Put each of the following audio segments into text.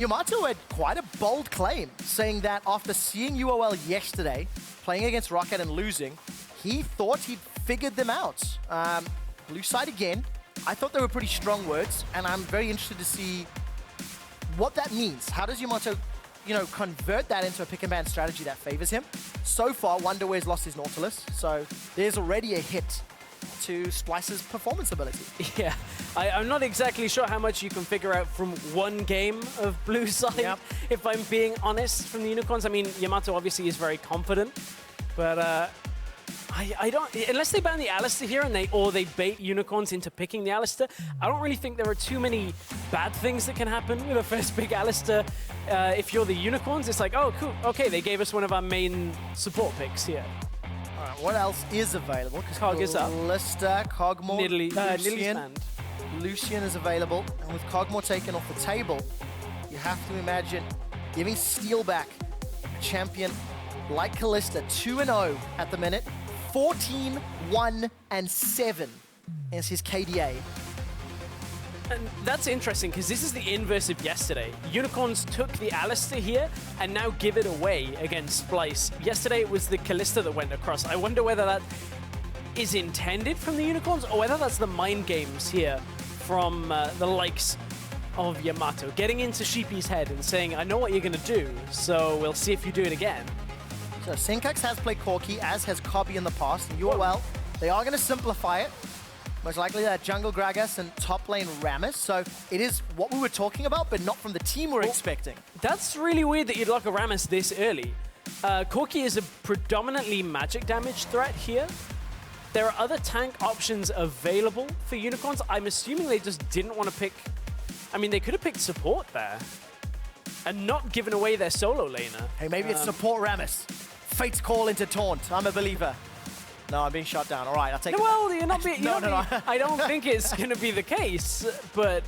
Yamato had quite a bold claim, saying that after seeing UOL yesterday, playing against Rocket and losing, he thought he'd figured them out. Blue side again. I thought they were pretty strong words, and I'm very interested to see what that means. How does Yamato, convert that into a pick and ban strategy that favors him? So far, Wonderware's lost his Nautilus, so there's already a hit to Splyce's performance ability. Yeah, I'm not exactly sure how much you can figure out from one game of blue side, if I'm being honest, from the Unicorns. I mean, Yamato obviously is very confident, but I don't, unless they ban the Alistair here and they bait Unicorns into picking the Alistair, I don't really think there are too many bad things that can happen with a first pick Alistair. If you're the Unicorns, it's like, oh, cool, okay, they gave us one of our main support picks here. All right, what else is available? Because Cog is up. Lister, Cogmore, Lucian. Lucian is available. And with Cogmore taken off the table, you have to imagine giving Steel back a champion like Kalista, 2-0 at the minute. 14, 1, and 7 is his KDA. And that's interesting, because this is the inverse of yesterday. Unicorns took the Alistair here and now give it away against Splyce. Yesterday it was the Kalista that went across. I wonder whether that is intended from the Unicorns or whether that's the mind games here from the likes of Yamato. Getting into Sheepy's head and saying, I know what you're going to do, so we'll see if you do it again. So Senkax has played Corki, as has Cobby in the past. And UOL, they are going to simplify it. Most likely that jungle Gragas and top lane Rammus. So it is what we were talking about, but not from the team we're expecting. That's really weird that you'd lock a Rammus this early. Corki is a predominantly magic damage threat here. There are other tank options available for Unicorns. I'm assuming they just didn't want to pick... I mean, they could have picked support there and not given away their solo laner. Hey, maybe it's support Rammus. Fate's call into taunt. I'm a believer. No, I'm being shot down. All right, I'll take it. Well, you're not being... No. I don't think it's going to be the case, but...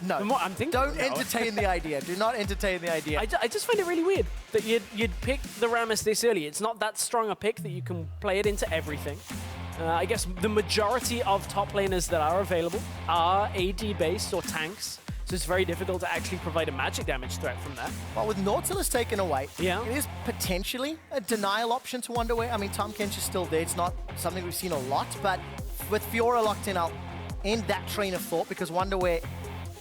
No. The more I'm thinking, don't entertain the idea. Do not entertain the idea. I just find it really weird that you'd pick the Rammus this early. It's not that strong a pick that you can play it into everything. I guess the majority of top laners that are available are AD-based or tanks, so it's very difficult to actually provide a magic damage threat from that. Well, with Nautilus taken away, it is potentially a denial option to Wonderware. I mean, Tahm Kench is still there. It's not something we've seen a lot, but with Fiora locked in, I'll end that train of thought because Wonderware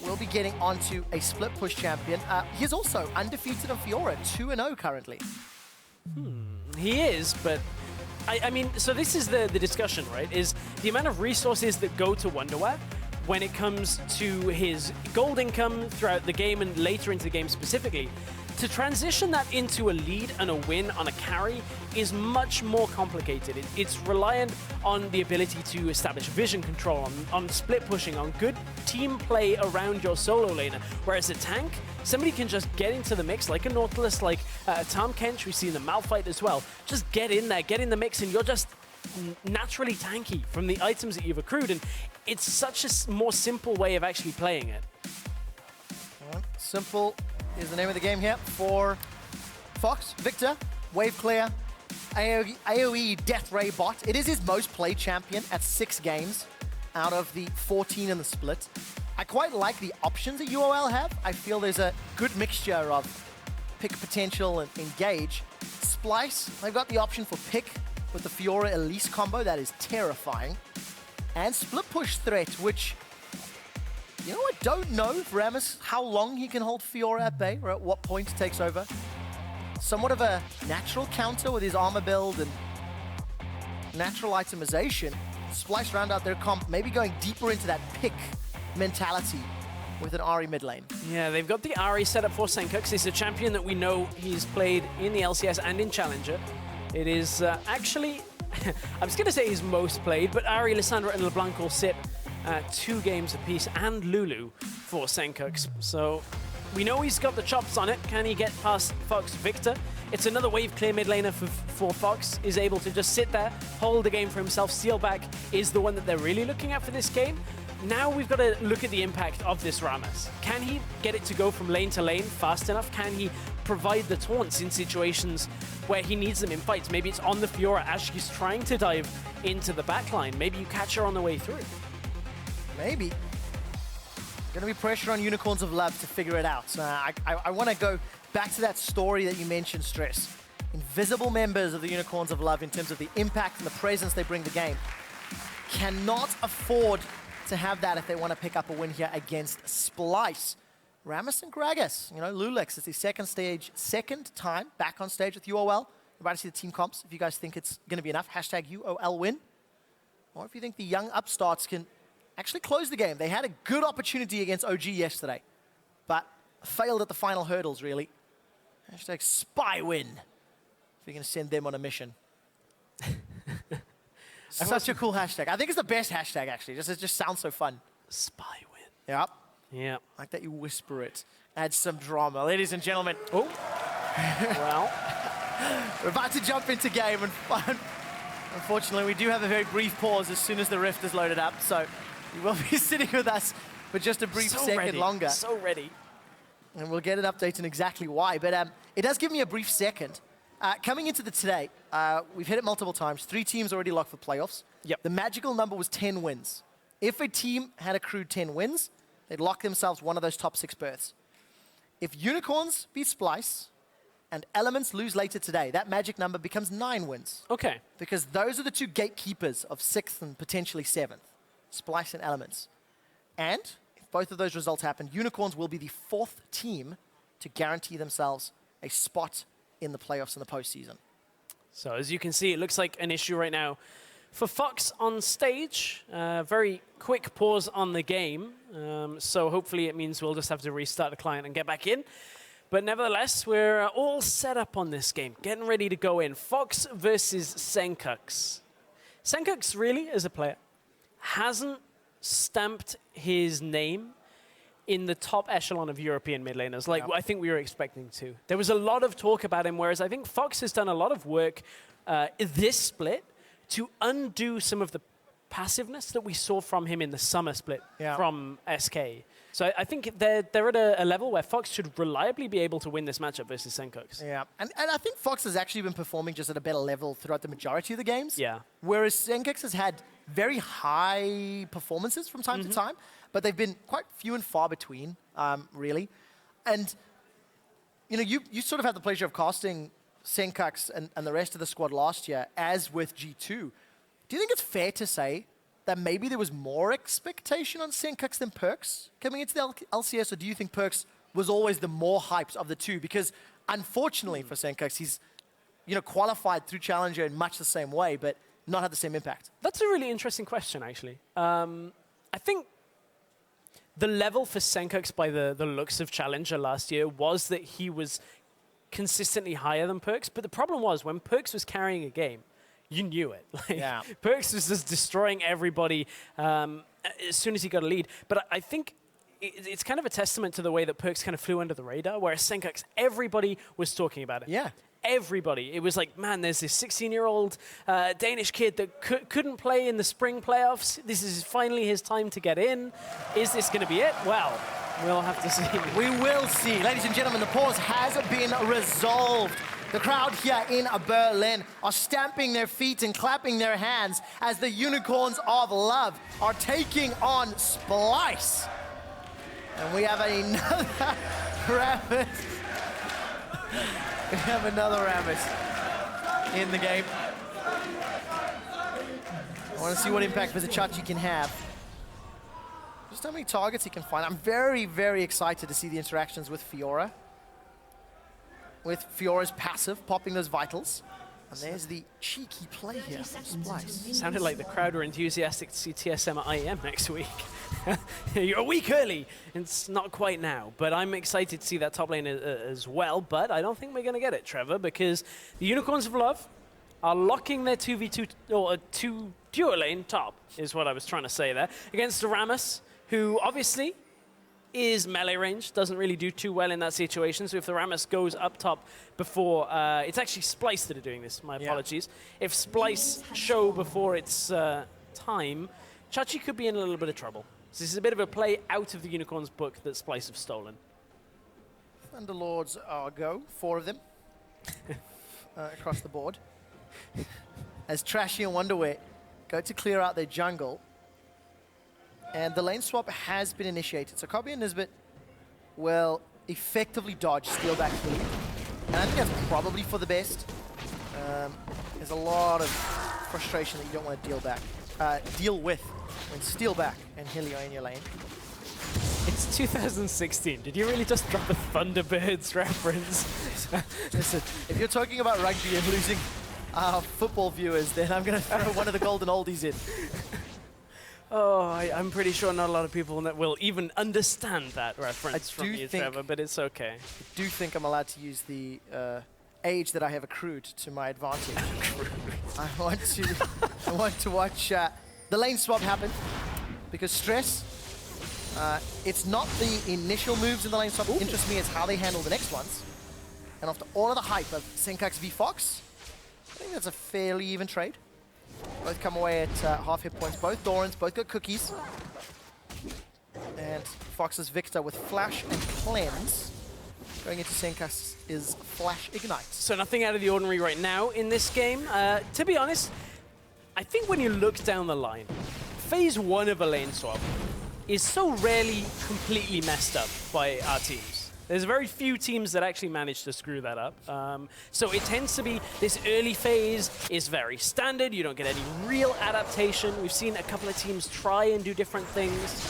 will be getting onto a split push champion. He's also undefeated on Fiora, 2-0 currently. He is, but I mean, so this is the discussion, right? Is the amount of resources that go to Wonderware when it comes to his gold income throughout the game and later into the game specifically. To transition that into a lead and a win on a carry is much more complicated. It's reliant on the ability to establish vision control, on split pushing, on good team play around your solo laner. Whereas a tank, somebody can just get into the mix, like a Nautilus, like Tahm Kench, we've seen the Malphite as well. Just get in there, get in the mix, and you're just naturally tanky from the items that you've accrued. And it's such a more simple way of actually playing it. Simple is the name of the game here for Fox. Victor, wave clear, AoE Death Ray bot. It is his most played champion at 6 games out of the 14 in the split. I quite like the options that UOL have. I feel there's a good mixture of pick potential and engage. Splyce, they've got the option for pick with the Fiora Elise combo. That is terrifying. And split push threat, which, you know, I don't know if Rammus, how long he can hold Fiora at bay, or at what point he takes over. Somewhat of a natural counter with his armor build and natural itemization. Splyce round out their comp, maybe going deeper into that pick mentality with an Ahri mid lane. Yeah, they've got the Ahri set up for Senkax. It's a champion that we know he's played in the LCS and in Challenger. It is actually, I was going to say his most played, but Ahri, Lissandra, and LeBlanc all sit 2 games apiece, and Lulu for Senkax. So we know he's got the chops on it. Can he get past Fox Victor? It's another wave clear mid laner for Fox, is able to just sit there, hold the game for himself. Steelback is the one that they're really looking at for this game. Now we've got to look at the impact of this Rammus. Can he get it to go from lane to lane fast enough? Can he provide the taunts in situations where he needs them in fights? Maybe it's on the Fiora as she's trying to dive into the backline. Maybe you catch her on the way through. Maybe. going to be pressure on Unicorns of Love to figure it out. I want to go back to that story that you mentioned, Stress. Invisible members of the Unicorns of Love in terms of the impact and the presence they bring to the game cannot afford to have that if they want to pick up a win here against Splyce. Rammus and Gragas, you know, Lulex is the second time back on stage with UOL. We're about to see the team comps if you guys think it's going to be enough. Hashtag UOL win. Or if you think the young upstarts can actually close the game. They had a good opportunity against OG yesterday, but failed at the final hurdles, really. Hashtag spy win. If you're going to send them on a mission. Such a cool hashtag. I think it's the best hashtag, actually. It just sounds so fun. Spy win. Yep. Yeah. Like that you whisper it. Add some drama. Ladies and gentlemen. Oh. Well. We're about to jump into game and fun. Unfortunately, we do have a very brief pause as soon as the rift is loaded up, so you will be sitting with us for just a brief second longer. So ready. And we'll get an update on exactly why. But it does give me a brief second. Coming into today, we've hit it multiple times. 3 teams already locked for playoffs. Yep. The magical number was 10 wins. If a team had accrued 10 wins, they'd lock themselves one of those top 6 berths. If Unicorns beat Splyce and Elements lose later today, that magic number becomes 9 wins. Okay. Because those are the 2 gatekeepers of 6th and potentially 7th, Splyce and Elements. And if both of those results happen, Unicorns will be the 4th team to guarantee themselves a spot in the playoffs in the postseason. So as you can see, it looks like an issue right now for Fox on stage. Very quick pause on the game. So hopefully it means we'll just have to restart the client and get back in. But nevertheless, we're all set up on this game, getting ready to go in. Fox versus Senkux. Senkux really, as a player, hasn't stamped his name in the top echelon of European mid laners, like I think we were expecting to. There was a lot of talk about him, whereas I think Fox has done a lot of work this split to undo some of the passiveness that we saw from him in the summer split from SK. So I think they're at a level where Fox should reliably be able to win this matchup versus Senkux. Yeah, and I think Fox has actually been performing just at a better level throughout the majority of the games. Yeah. Whereas Senkux has had very high performances from time to time, but they've been quite few and far between, really. And, you know, you sort of had the pleasure of casting Senkux and the rest of the squad last year, as with G2. Do you think it's fair to say that maybe there was more expectation on Senkux than Perks coming into the LCS, or do you think Perks was always the more hyped of the two? Because unfortunately for Senkux, he's qualified through Challenger in much the same way, but not had the same impact. That's a really interesting question, actually. I think the level for Senkux by the looks of Challenger last year was that he was consistently higher than Perks, but the problem was when Perks was carrying a game, you knew it. Perks was just destroying everybody as soon as he got a lead. But I think it's kind of a testament to the way that Perks kind of flew under the radar, whereas Senkux, everybody was talking about it. Yeah. Everybody. It was like, man, there's this 16-year-old Danish kid that couldn't play in the spring playoffs. This is finally his time to get in. Is this going to be it? Well, we'll have to see. We will see. Ladies and gentlemen, the pause has been resolved. The crowd here in Berlin are stamping their feet and clapping their hands as the Unicorns of Love are taking on Splyce. And we have another Rammus. We have another Rammus in the game. I want to see what impact Vizicachi can have. Just how many targets he can find. I'm very, very excited to see the interactions with Fiora. With Fiora's passive, popping those vitals. And there's the cheeky play here from Splyce. Sounded like the crowd were enthusiastic to see TSM at IEM next week. You're a week early. It's not quite now, but I'm excited to see that top lane as well. But I don't think we're going to get it, Trevor, because the Unicorns of Love are locking their 2v2, or a 2 duo lane top, is what I was trying to say there, against the Rammus, who obviously is melee range, doesn't really do too well in that situation. So if the Rammus goes up top before, it's actually Splyce that are doing this, my apologies. If Splyce show before its time, Chachi could be in a little bit of trouble. So this is a bit of a play out of the Unicorns book that Splyce have stolen. Thunderlords are go, 4 of them, across the board. As Trashy and Wonderware go to clear out their jungle. And the lane swap has been initiated. So Kobe and Nisbet will effectively dodge steal back Hilly. And I think that's probably for the best. There's a lot of frustration that you don't want to deal with when steal back and Hilly are in your lane. It's 2016. Did you really just drop a Thunderbirds reference? Listen, if you're talking about rugby and losing football viewers, then I'm going to throw one of the golden oldies in. Oh, I'm pretty sure not a lot of people that will even understand that reference from you, Trevor, but it's okay. I do think I'm allowed to use the age that I have accrued to my advantage. I want to watch the lane swap happen, because Stress, it's not the initial moves in the lane swap that interest me, it's how they handle the next ones. And after all of the hype of Senkax v Fox, I think that's a fairly even trade. Both come away at half hit points. Both Dorans, both got cookies. And Fox's Victor with Flash and Cleanse. Going into Senkax is Flash Ignite. So nothing out of the ordinary right now in this game. To be honest, I think when you look down the line, phase 1 of a lane swap is so rarely completely messed up by our teams. There's very few teams that actually manage to screw that up. So it tends to be this early phase is very standard. You don't get any real adaptation. We've seen a couple of teams try and do different things,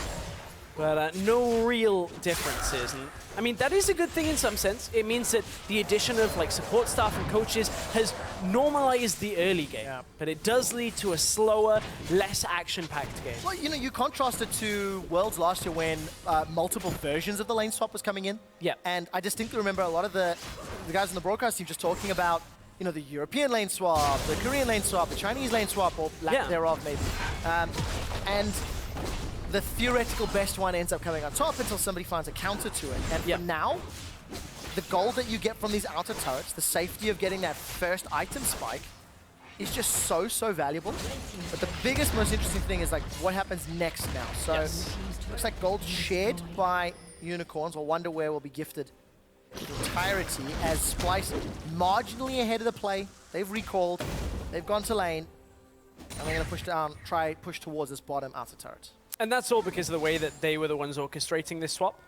but no real differences. And I mean, that is a good thing in some sense. It means that the addition of like support staff and coaches has normalized the early game, but it does lead to a slower, less action-packed game. Well, you know, you contrast it to Worlds last year when multiple versions of the lane swap was coming in. Yeah. And I distinctly remember a lot of the guys on the broadcast team just talking about, you know, the European lane swap, the Korean lane swap, the Chinese lane swap, or lack thereof maybe. And the theoretical best one ends up coming on top until somebody finds a counter to it. And for now, the gold that you get from these outer turrets, the safety of getting that first item spike, is just so valuable. But the biggest, most interesting thing is like what happens next now. So looks like gold shared by Unicorns, or Wonder where will be gifted the entirety as Splyce marginally ahead of the play. They've recalled, they've gone to lane, and they're going to push down, push towards this bottom outer turret. And that's all because of the way that they were the ones orchestrating this swap.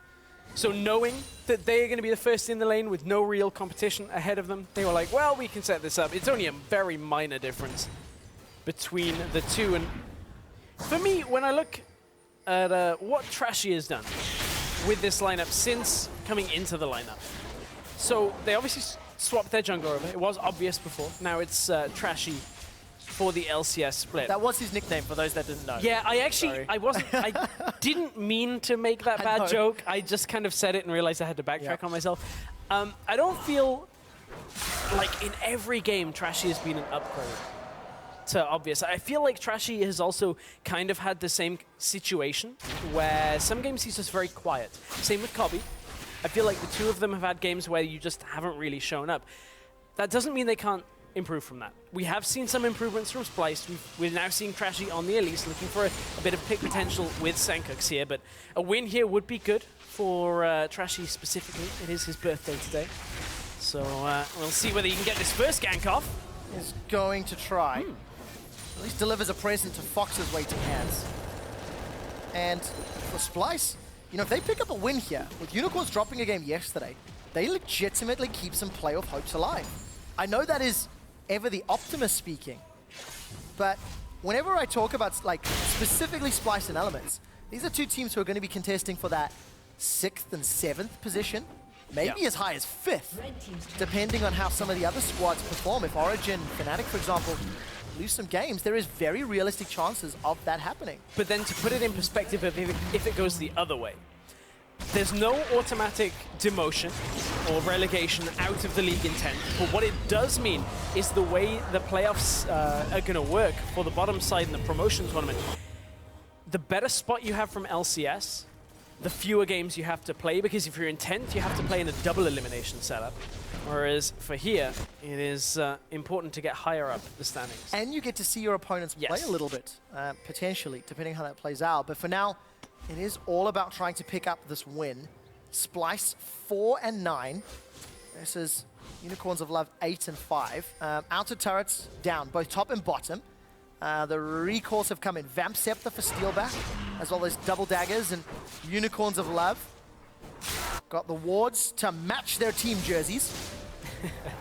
So knowing that they are going to be the first in the lane with no real competition ahead of them, they were like, well, we can set this up. It's only a very minor difference between the two. And for me, when I look at what Trashy has done with this lineup since coming into the lineup, so they obviously swapped their jungler over. It was obvious before. Now it's Trashy for the LCS split. That was his nickname for those that didn't know. Yeah, I didn't mean to make that bad joke. I just kind of said it and realized I had to backtrack on myself. I don't feel like in every game Trashy has been an upgrade to obvious. I feel like Trashy has also kind of had the same situation where some games he's just very quiet. Same with Kobe. I feel like the two of them have had games where you just haven't really shown up. That doesn't mean they can't improve from that. We have seen some improvements from Splyce. We're now seeing Trashy on the Elise, looking for a bit of pick potential with Senkax here, but a win here would be good for Trashy specifically. It is his birthday today. So we'll see whether he can get this first gank off. He's going to try. At least delivers a present to Fox's waiting hands. And for Splyce, you know, if they pick up a win here, with Unicorns dropping a game yesterday, they legitimately keep some playoff hopes alive. I know that is ever the optimist speaking, but whenever I talk about like specifically Splyce and Elements, these are two teams who are going to be contesting for that 6th and 7th position, maybe as high as 5th, depending on how some of the other squads perform. If Origin, Fnatic, for example, lose some games, there is very realistic chances of that happening. But then to put it in perspective, if it goes the other way, there's no automatic demotion or relegation out of the league in 10th, but what it does mean is the way the playoffs are going to work for the bottom side in the promotion tournament. The better spot you have from LCS, the fewer games you have to play, because if you're in 10th, you have to play in a double elimination setup. Whereas for here, it is important to get higher up the standings. And you get to see your opponents play a little bit, potentially, depending how that plays out. But for now, it is all about trying to pick up this win. Splyce 4 and 9 versus Unicorns of Love 8 and 5. Outer turrets down, both top and bottom. The recalls have come in. Vamp Scepter for Steelback, as well as Double Daggers and Unicorns of Love. Got the wards to match their team jerseys.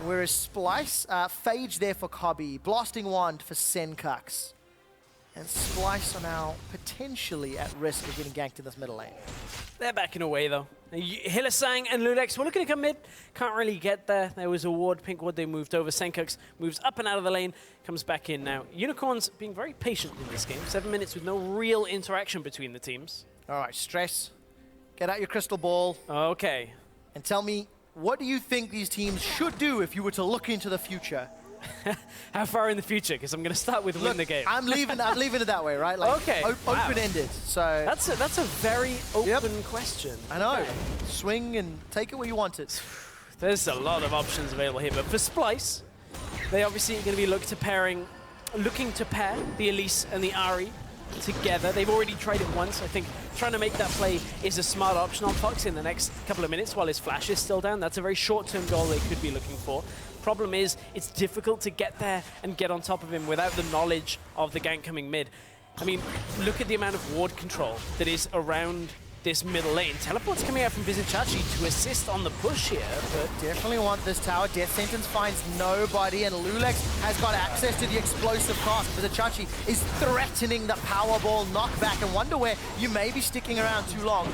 Whereas Splyce, Phage there for Cobby, Blasting Wand for Senkux. And Splyce are now potentially at risk of getting ganked in this middle lane. They're backing away though. Hillisang and Lulex were looking to come mid. Can't really get there. There was a ward, pink ward, they moved over. Senkux moves up and out of the lane, comes back in now. Unicorns being very patient in this game. 7 minutes with no real interaction between the teams. All right, Stress, get out your crystal ball. Okay. And tell me, what do you think these teams should do if you were to look into the future? How far in the future? Because I'm going to start with win the game. I'm leaving it that way, right? Like, okay. Open-ended. So that's a very open question. I know. Okay. Swing and take it where you want it. There's a lot of options available here, but for Splyce, they obviously are going to be looking to pair the Elise and the Ahri together. They've already tried it once. I think trying to make that play is a smart option on Fox in the next couple of minutes while his flash is still down. That's a very short-term goal they could be looking for. Problem is, it's difficult to get there and get on top of him without the knowledge of the gank coming mid. I mean, look at the amount of ward control that is around this middle lane. Teleport's coming out from Vizichachi to assist on the push here, but definitely want this tower. Death Sentence finds nobody, and Lulex has got access to the explosive cast. Vizichachi is threatening the Powerball knockback, and wonder where you may be sticking around too long.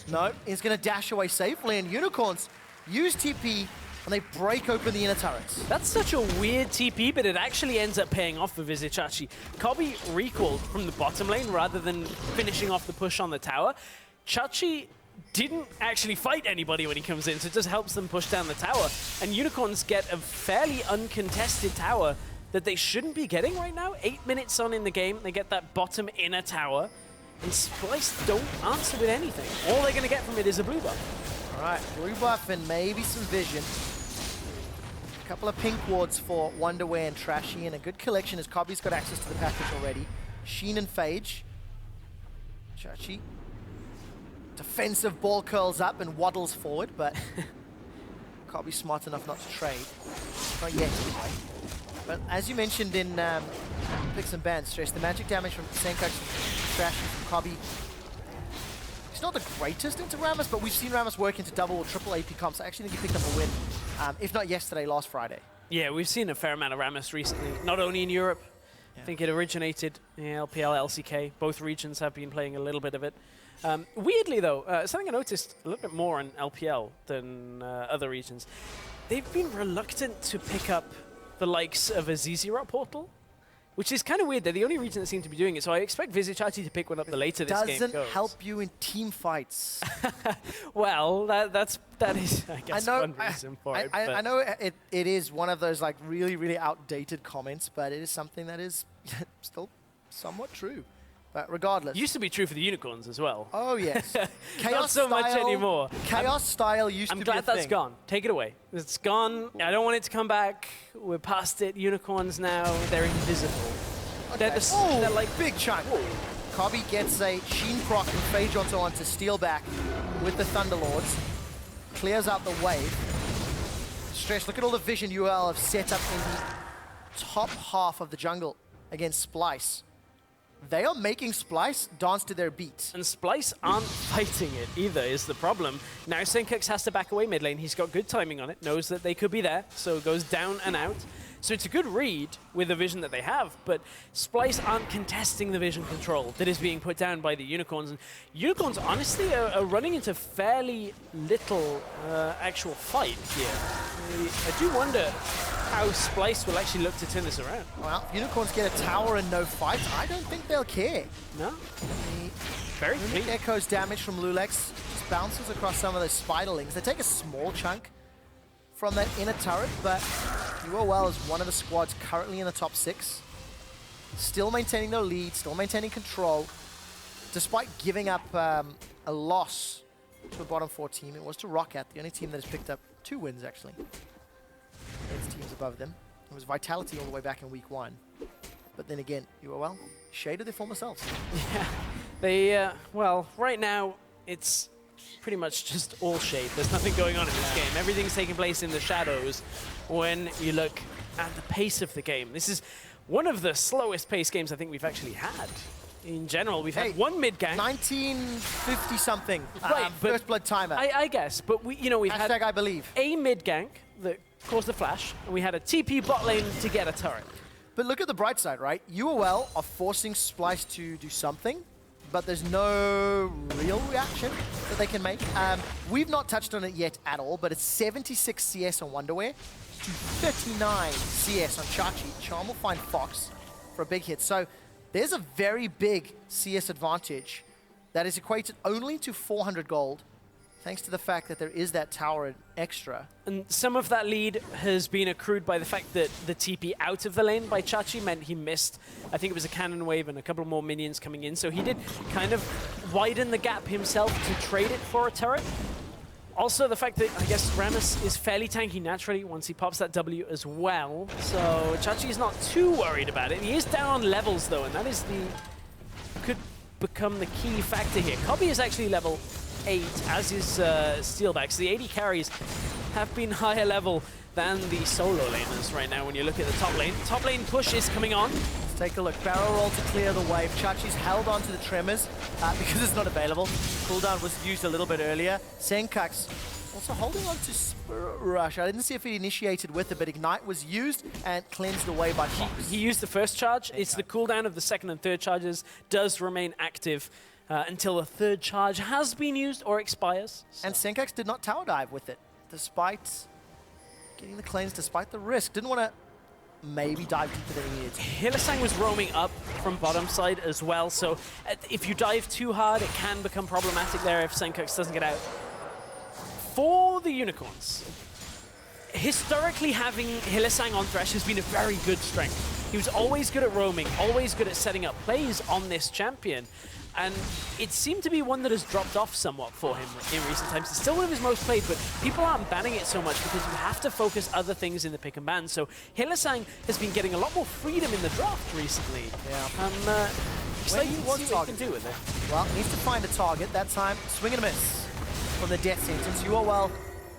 No, he's going to dash away safely, and Unicorns use TP, and they break open the inner turrets. That's such a weird TP, but it actually ends up paying off for Vizichachi. Cobby recalled from the bottom lane rather than finishing off the push on the tower. Chachi didn't actually fight anybody when he comes in, so it just helps them push down the tower. And Unicorns get a fairly uncontested tower that they shouldn't be getting right now. 8 minutes on in the game, they get that bottom inner tower, and Splyce don't answer with anything. All they're going to get from it is a blue buff. All right, blue buff and maybe some vision. A couple of pink wards for Wonderwear and Trashy, and a good collection as Cobby's got access to the package already. Sheen and Phage. Chachi. Defensive ball curls up and waddles forward, but Cobby's smart enough not to trade. Not yet, anyway. But as you mentioned in Picks and Bans, Stress, the magic damage from Senkux and Trashy from Cobby. He's not the greatest into Rammus, but we've seen Rammus work into double or triple AP comps. I actually think he picked up a win, if not yesterday, last Friday. Yeah, we've seen a fair amount of Rammus recently, not only in Europe. Yeah. I think it originated in LPL, LCK. Both regions have been playing a little bit of it. Weirdly, though, something I noticed a little bit more in LPL than other regions, they've been reluctant to pick up the likes of a Zizirot portal, which is kind of weird. They're the only region that seem to be doing it, so I expect Vizichachi to pick one up the later this game goes. Doesn't help you in team fights. Well, that is, I guess, one reason for it. I know it is one of those like really, really outdated comments, but it is something that is still somewhat true. But regardless. Used to be true for the Unicorns as well. Oh, yes. Chaos Not so style, much anymore. Chaos style used to be a thing. I'm glad that's gone. Take it away. It's gone. I don't want it to come back. We're past it. Unicorns now, they're invisible. Okay. They're like big chunk. Cobby gets a Sheen proc and Phage onto Steelback with the Thunderlords. Clears out the wave. Stress, look at all the vision UOL have set up in the top half of the jungle against Splyce. They are making Splyce dance to their beat. And Splyce aren't fighting it either, is the problem. Now Senkux has to back away mid lane. He's got good timing on it, knows that they could be there, so goes down and out. So it's a good read with the vision that they have, but Splyce aren't contesting the vision control that is being put down by the Unicorns. And Unicorns, honestly, are running into fairly little actual fight here. I do wonder how Splyce will actually look to turn this around. Well, if Unicorns get a tower and no fight, I don't think they'll care. No. Very clean. Echoes damage from Lulex just bounces across some of those spiderlings. They take a small chunk from that inner turret, but UOL is one of the squads currently in the top 6. Still maintaining their lead, still maintaining control, despite giving up a loss to a bottom 4 team. It was to Roccat, the only team that has picked up 2 wins, actually, against teams above them. It was Vitality all the way back in week 1. But then again, UOL shaded their former selves. Yeah, they, well, right now, it's pretty much just all shade. There's nothing going on in this game. Everything's taking place in the shadows when you look at the pace of the game. This is one of the slowest paced games I think we've actually had. In general, we've had one mid gank. 1950 something. Right, first blood timer. I guess, but we've had I believe. a mid gank that caused the flash, and we had a TP bot lane to get a turret. But look at the bright side, right? UOL are forcing Splyce to do something, but there's no real reaction that they can make. We've not touched on it yet at all, but it's 76 CS on Wonderwear to 39 CS on Chachi. Charm will find Fox for a big hit. So there's a very big CS advantage that is equated only to 400 gold, thanks to the fact that there is that tower extra. And some of that lead has been accrued by the fact that the TP out of the lane by Chachi meant he missed, I think it was a cannon wave and a couple more minions coming in. So he did kind of widen the gap himself to trade it for a turret. Also, the fact that, I guess, Rammus is fairly tanky naturally once he pops that W as well. So Chachi is not too worried about it. He is down on levels, though, and that is could become the key factor here. Cobby is actually level 8, as is Steelback. So the AD carries have been higher level than the solo laners right now when you look at the top lane. Top lane push is coming on. Let's take a look. Barrel roll to clear the wave. Chachi's held onto the Tremors because it's not available. Cooldown was used a little bit earlier. Senkax also holding on to Spirit Rush. I didn't see if he initiated with it, but Ignite was used and cleansed away by Fox. He used the first charge. It's the cooldown of the second and third charges does remain active until the third charge has been used or expires. So. And Senkax did not tower dive with it, despite getting the cleanse, despite the risk. Didn't want to maybe dive deeper than he needed. Hylissang was roaming up from bottom side as well, so if you dive too hard, it can become problematic there if Senkax doesn't get out. For the Unicorns, historically having Hylissang on Thresh has been a very good strength. He was always good at roaming, always good at setting up plays on this champion. And it seemed to be one that has dropped off somewhat for him in recent times. It's still one of his most played, but people aren't banning it so much because you have to focus other things in the pick and ban. So Hylissang has been getting a lot more freedom in the draft recently. Yeah. Excited to see what he can do with it. Well, needs to find a target. That time, swing and a miss from the death sentence. UOL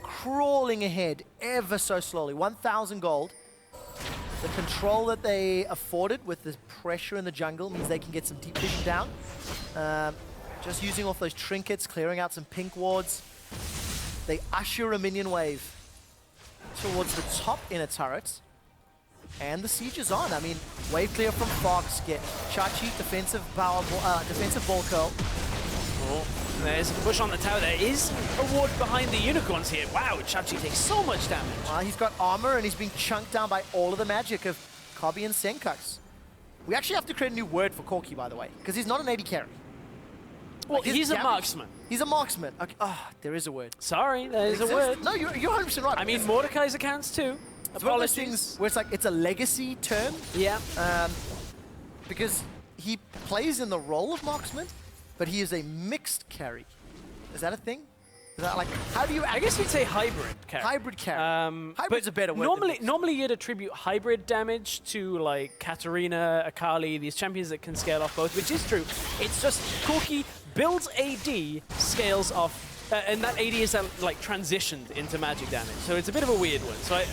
crawling ahead ever so slowly. 1,000 gold. The control that they afforded with the pressure in the jungle means they can get some deep vision down. Just using off those trinkets, clearing out some pink wards. They usher a minion wave towards the top inner turret. And the siege is on. I mean, wave clear from Fox, get Chachi, defensive ball curl. Oh, there's a push on the tower. There is a ward behind the Unicorns here. Wow, Chachi takes so much damage. He's got armor and he's being chunked down by all of the magic of Cobby and Senkax. We actually have to create a new word for Corki, by the way, because he's not an AD carry. Well, like he's a marksman. He's a marksman. Okay. Oh, there is a word. Sorry, there is a word. No, you're 100% right. I mean, Mordekaiser counts too. It's one of those things where it's like, it's a legacy term. Yeah. Because he plays in the role of marksman, but he is a mixed carry. Is that a thing? Is that like, how do you... I guess we'd say hybrid carry. Hybrid carry. Hybrid's a better word. Normally you'd attribute hybrid damage to like Katarina, Akali, these champions that can scale off both, which is true. It's just Corki builds AD, scales off, and that AD is like transitioned into magic damage. So it's a bit of a weird one. So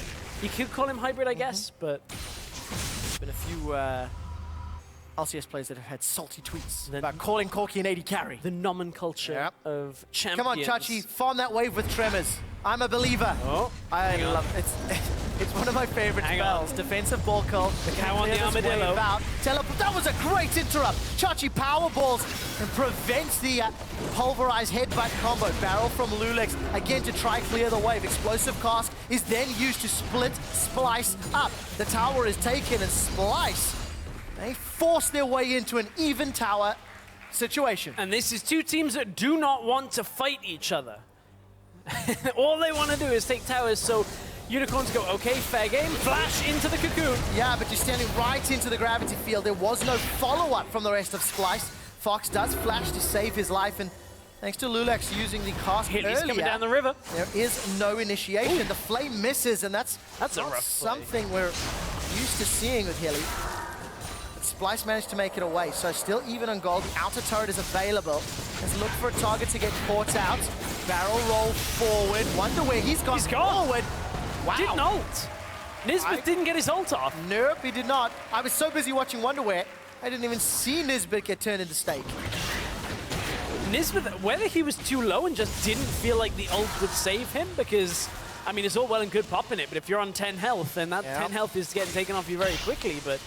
you could call him hybrid, I guess, but... There's been a few LCS players that have had salty tweets about calling Corki an AD carry. The nomenclature of champions. Come on, Chachi, farm that wave with Tremors. I'm a believer. Oh, I love it. It's one of my favorite spells. Defensive ball curl. The cow on the armadillo. That was a great interrupt. Chachi powerballs and prevents the pulverized headbutt combo. Barrel from Lulex again to try clear the wave. Explosive cast is then used to split Splyce up. The tower is taken and Splyce, they force their way into an even tower situation. And this is two teams that do not want to fight each other. All they want to do is take towers, so Unicorns go, okay, fair game, flash into the cocoon. Yeah, but you're standing right into the gravity field. There was no follow-up from the rest of Splyce. Fox does flash to save his life, and thanks to Lulex using the cast earlier, coming down the river. There is no initiation. Ooh. The flame misses, and that's a rough something we're used to seeing with Hilly. Splyce managed to make it away, so still even on gold. The outer turret is available. Let's look for a target to get caught out. Barrel roll forward. Wonder where he's gone forward. Wow. Didn't ult. Nisbet didn't get his ult off. Nope, he did not. I was so busy watching Wonderwear, I didn't even see Nisbet get turned into steak. Nisbet, whether he was too low and just didn't feel like the ult would save him, because, I mean, it's all well and good popping it, but if you're on 10 health, then that 10 health is getting taken off you very quickly, but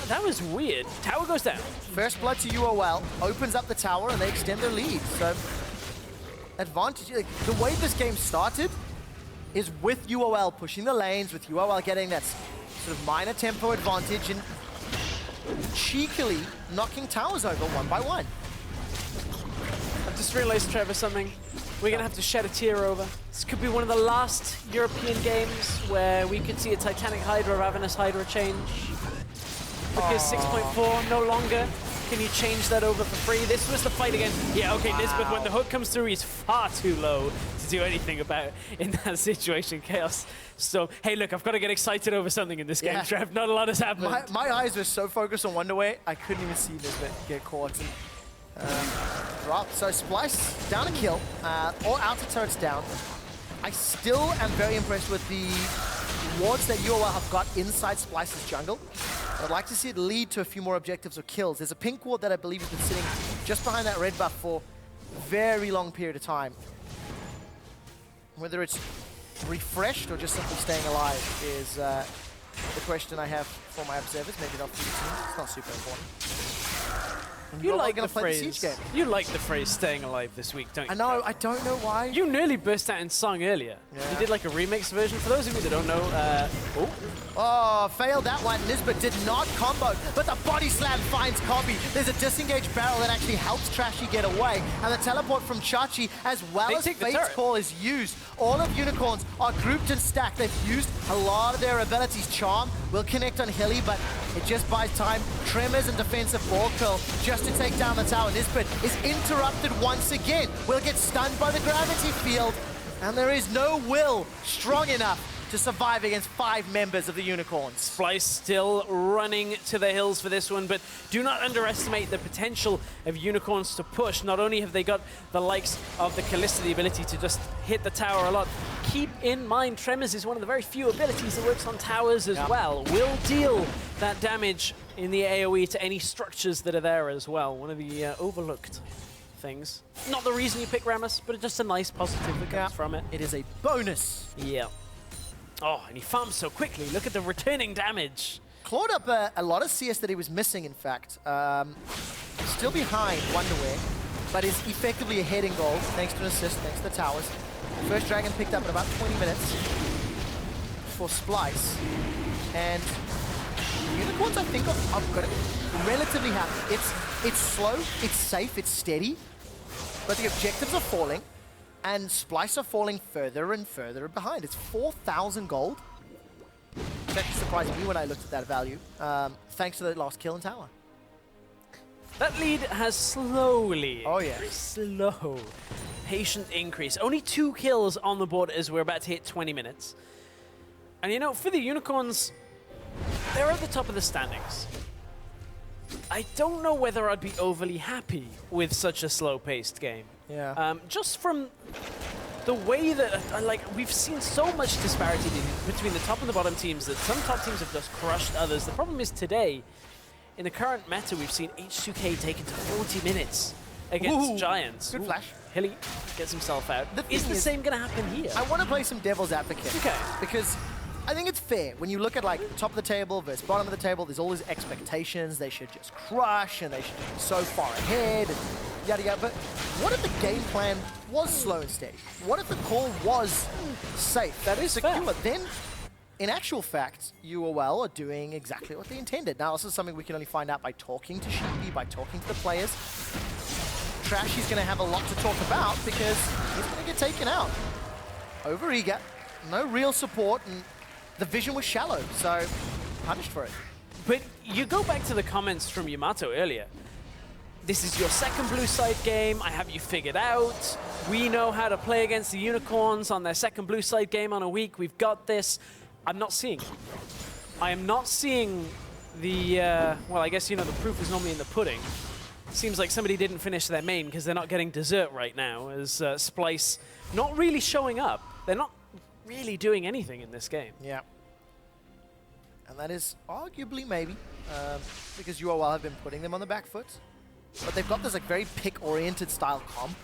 that was weird. Tower goes down. First blood to UOL, opens up the tower, and they extend their lead. So, advantage. Like, the way this game started is with UOL pushing the lanes, with UOL getting that sort of minor tempo advantage and cheekily knocking towers over one by one. I've just realized, Trevor, something we're going to have to shed a tear over. This could be one of the last European games where we could see a Titanic Hydra, Ravenous Hydra change. Because 6.4 no longer can you change that over for free. This was the fight again. Yeah, okay, Nisbet, when the hook comes through, he's far too low to do anything about it in that situation. Chaos. So, hey, look, I've got to get excited over something in this game, Trev. Not a lot has happened. My eyes were so focused on Wonderway, I couldn't even see Nisbet get caught. Drop. So Splyce down a kill. All outer turrets down. I still am very impressed with the wards that UOL have got inside Splyce's jungle. I'd like to see it lead to a few more objectives or kills. There's a pink ward that I believe has been sitting just behind that red buff for a very long period of time. Whether it's refreshed or just simply staying alive is the question I have for my observers. Maybe not for the team. It's not super important. You like the phrase. You like the phrase "staying alive" this week, don't you? I know. I don't know why. You nearly burst out in song earlier. Yeah. You did like a remix version. For those of you that don't know, oh, failed that one. Nisbet did not combo, but the body slam finds Copy. There's a disengaged barrel that actually helps Trashy get away, and the teleport from Chachi, as well as Fate's Call, is used. All of Unicorns are grouped and stacked. They've used a lot of their abilities. Charm will connect on Hilly, but it just buys time. Tremors and defensive ball curl just to take down the tower. Nisbet is interrupted once again. Will get stunned by the gravity field, and there is no will strong enough to survive against 5 members of the Unicorns. Splyce still running to the hills for this one, but do not underestimate the potential of Unicorns to push. Not only have they got the likes of the Kalista, the ability to just hit the tower a lot, keep in mind Tremors is one of the very few abilities that works on towers as well. Will deal that damage in the AoE to any structures that are there as well. One of the overlooked things. Not the reason you pick Rammus, but just a nice positive that comes from it. It is a bonus. Yeah. Oh, and he farms so quickly. Look at the returning damage. Clawed up a lot of CS that he was missing, in fact. Still behind Wonderwear, but is effectively ahead in goals, thanks to an assist, thanks to the towers. First Dragon picked up in about 20 minutes for Splyce. And Unicorns, I think, I've got it relatively happy. It's slow, it's safe, it's steady, but the objectives are falling. And Splyce are falling further and further behind. It's 4,000 gold. It actually surprised me when I looked at that value, thanks to the last kill in tower. That lead has slowly, very slow, patient increase. Only 2 kills on the board as we're about to hit 20 minutes. And you know, for the Unicorns, they're at the top of the standings. I don't know whether I'd be overly happy with such a slow-paced game. Yeah. Just from the way that, we've seen so much disparity between the top and the bottom teams that some top teams have just crushed others. The problem is today, in the current meta, we've seen H2K taken to 40 minutes against Giants. Good flash. Hilly gets himself out. Is the same going to happen here? I want to play some devil's advocate. Okay. Because I think it's fair. When you look at top of the table versus bottom of the table, there's all these expectations. They should just crush and they should be so far ahead and yada yada. But what if the game plan was slow and steady? What if the call was safe? That is secure. fair. Then, in actual fact, UOL are doing exactly what they intended. Now, this is something we can only find out by talking to Sheepy, by talking to the players. Trashy's going to have a lot to talk about because he's going to get taken out. Over-eager, no real support, and the vision was shallow, so punished for it. But you go back to the comments from Yamato earlier. This is your second blue side game. I have you figured out. We know how to play against the Unicorns on their second blue side game on a week. We've got this. I'm not seeing it. I am not seeing the, well, I guess, the proof is normally in the pudding. Seems like somebody didn't finish their main because they're not getting dessert right now, as Splyce not really showing up. They're not really doing anything in this game. Yeah. And that is arguably maybe because UOL have been putting them on the back foot. But they've got this like very pick-oriented style comp.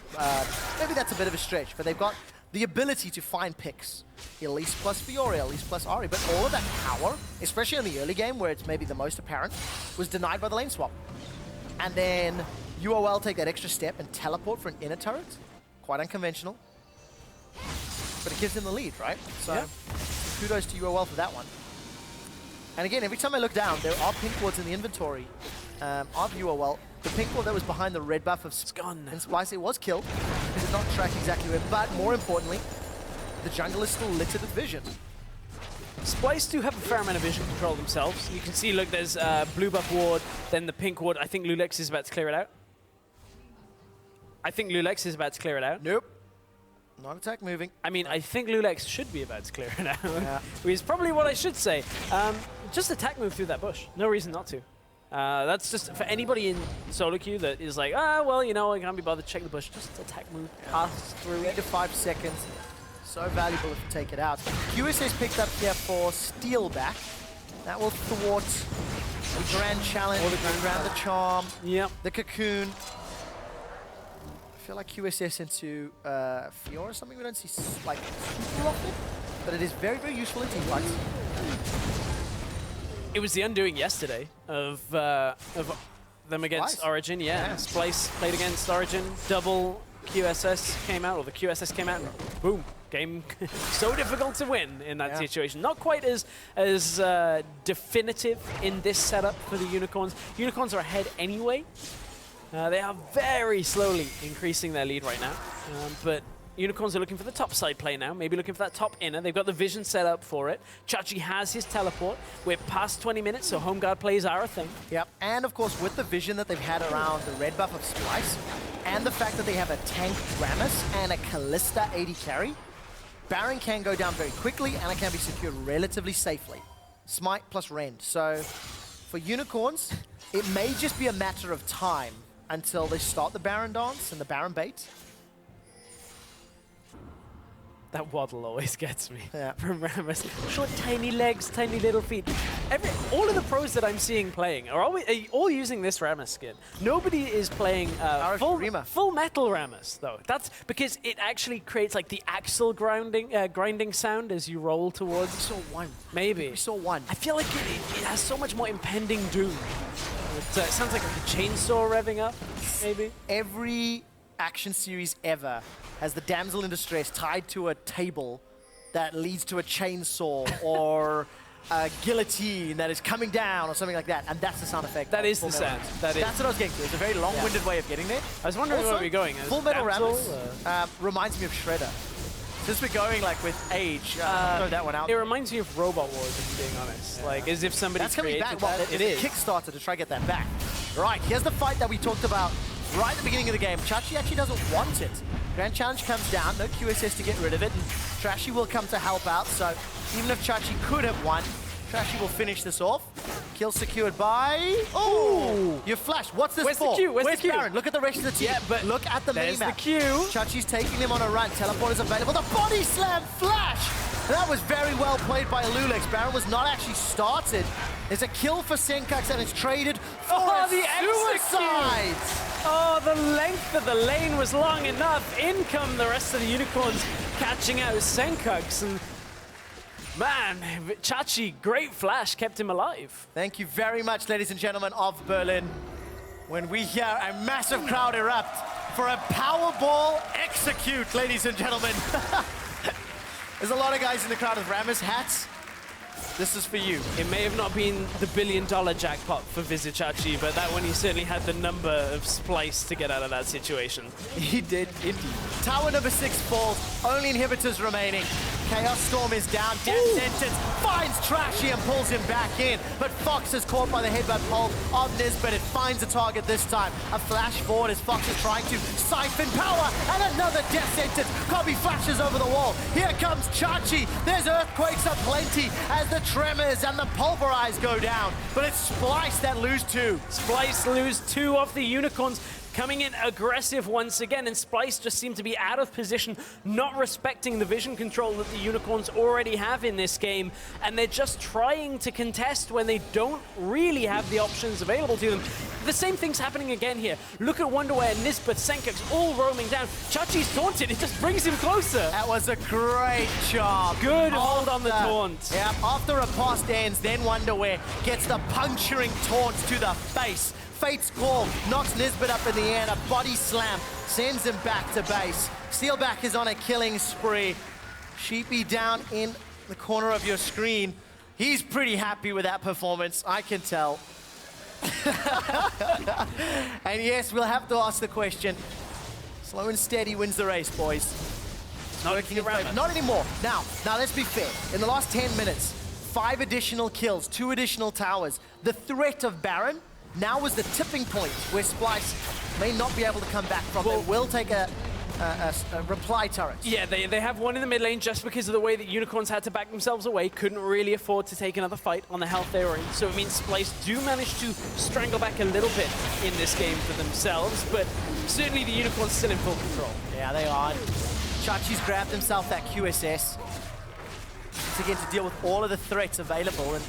Maybe that's a bit of a stretch, but they've got the ability to find picks. Elise plus Fiore, Elise plus Ari. But all of that power, especially in the early game where it's maybe the most apparent, was denied by the lane swap. And then UOL take that extra step and teleport for an inner turret. Quite unconventional. But it gives them the lead, right? So yeah. Kudos to UOL for that one. And again, every time I look down, there are pink wards in the inventory of UOL. The pink ward that was behind the red buff of gone. And Splyce, it was killed. It did not track exactly where, but more importantly, the jungle is still littered with vision. Splyce do have a fair amount of vision control themselves. You can see, look, there's blue buff ward, then the pink ward. I think Lulex is about to clear it out. Nope. Not attack moving. I mean, I think Lulex should be about to clear it out. Yeah. Which is probably what I should say. Just attack move through that bush. No reason not to. That's just for anybody in solo queue that is like, well, you know, I can't be bothered to check the bush. Just attack move, pass through 3 to 5 seconds. So valuable if you take it out. QSS picked up here for steal back. That will thwart the grand challenge, or the grand charm, the cocoon. I feel like QSS into Fiora, something we don't see like super often, but it is very, very useful in team fights. It was the undoing yesterday of them against Splyce. Origin. Yeah, Splyce played against Origin. Double QSS came out, or the QSS came out, and boom, game so difficult to win in that situation. Not quite as definitive in this setup for the Unicorns. Unicorns are ahead anyway. They are very slowly increasing their lead right now, but Unicorns are looking for the top side play now, maybe looking for that top inner. They've got the vision set up for it. Chachi has his teleport. We're past 20 minutes, so home guard plays are a thing. Yep, and of course with the vision that they've had around the red buff of Splyce, and the fact that they have a tank Rammus and a Kalista AD carry, Baron can go down very quickly and it can be secured relatively safely. Smite plus Rend. So for Unicorns, it may just be a matter of time until they start the Baron dance and the Baron bait. That waddle always gets me Yeah. from Rammus. Short, tiny legs, tiny little feet. All of the pros that I'm seeing playing are all using this Rammus skin. Nobody is playing full metal Rammus, though. That's because it actually creates like the axle grinding sound as you roll towards. We saw one. Maybe. We saw one. I feel like it has so much more impending doom. It sounds like a chainsaw revving up, maybe. Every action series ever has the damsel in distress tied to a table that leads to a chainsaw or a guillotine that is coming down or something like that, and that's the sound effect. That is the sound. That's what I was getting to. It's a very long-winded way of getting there. I was wondering where we're going. Full Metal Rammus reminds me of Shredder. Since we're going like with age, throw that one out. It reminds me of Robot Wars, if I'm being honest. Like as if somebody created back. Well, it is a Kickstarter to try to get that back. Right, here's the fight that we talked about right at the beginning of the game. Chachi actually doesn't want it. Grand Challenge comes down, no QSS to get rid of it, and Trashy will come to help out, so even if Chachi could have won, Trashy will finish this off. Kill secured by... Oh! You flashed. What's this for? Where's the Q? Baron? Look at the rest of the team. Yeah, but look at the there's minimap. the Q. Chachi's taking them on a run. Teleport is available. The body slam flash! That was very well played by Lulex. Baron was not actually started. There's a kill for Senkax and it's traded for a suicide! Oh, the length of the lane was long enough. In come the rest of the Unicorns catching out Senkax. And man, Chachi, great flash, kept him alive. Thank you very much, ladies and gentlemen of Berlin. When we hear a massive crowd erupt for a Powerball execute, ladies and gentlemen. There's a lot of guys in the crowd with Rammus hats. This is for you. It may have not been the billion-dollar jackpot for Vizichachi, but that one he certainly had the number of Splyce to get out of that situation. He did, indeed. Tower number 6 falls, only inhibitors remaining. Chaos Storm is down, Death Sentence finds Trashy and pulls him back in, but Fox is caught by the headbutt pole of Niz, but it finds a target this time. A flash forward as Fox is trying to siphon power, and another Death Sentence. Kobe flashes over the wall. Here comes Chachi. There's earthquakes aplenty as the tremors and the pulverize go down, but it's Splyce that lose 2. Splyce lose 2 off the Unicorns. coming in aggressive once again, and Splyce just seemed to be out of position, not respecting the vision control that the Unicorns already have in this game, and they're just trying to contest when they don't really have the options available to them. The same thing's happening again here. Look at Wonderwear, Nisbet, Senkux all roaming down. Chachi's taunted, it just brings him closer. That was a great job. Good hold on the taunt. Yeah, after a pass ends, then Wonderwear gets the puncturing taunt to the face. Fate's Call knocks Nisbet up in the air, and a body slam sends him back to base. Steelback is on a killing spree. Sheepy down in the corner of your screen. He's pretty happy with that performance, I can tell. And yes, we'll have to ask the question. Slow and steady wins the race, boys. Not around. Not anymore. Now, let's be fair. In the last 10 minutes, 5 additional kills, 2 additional towers. The threat of Baron now was the tipping point where Splyce may not be able to come back from. They will take a reply turret. Yeah, they have one in the mid lane just because of the way that Unicorns had to back themselves away, couldn't really afford to take another fight on the health they were in. So it means Splyce do manage to strangle back a little bit in this game for themselves, but certainly the Unicorns still in full control. Yeah, they are. Chachi's grabbed himself that QSS to get to deal with all of the threats available. And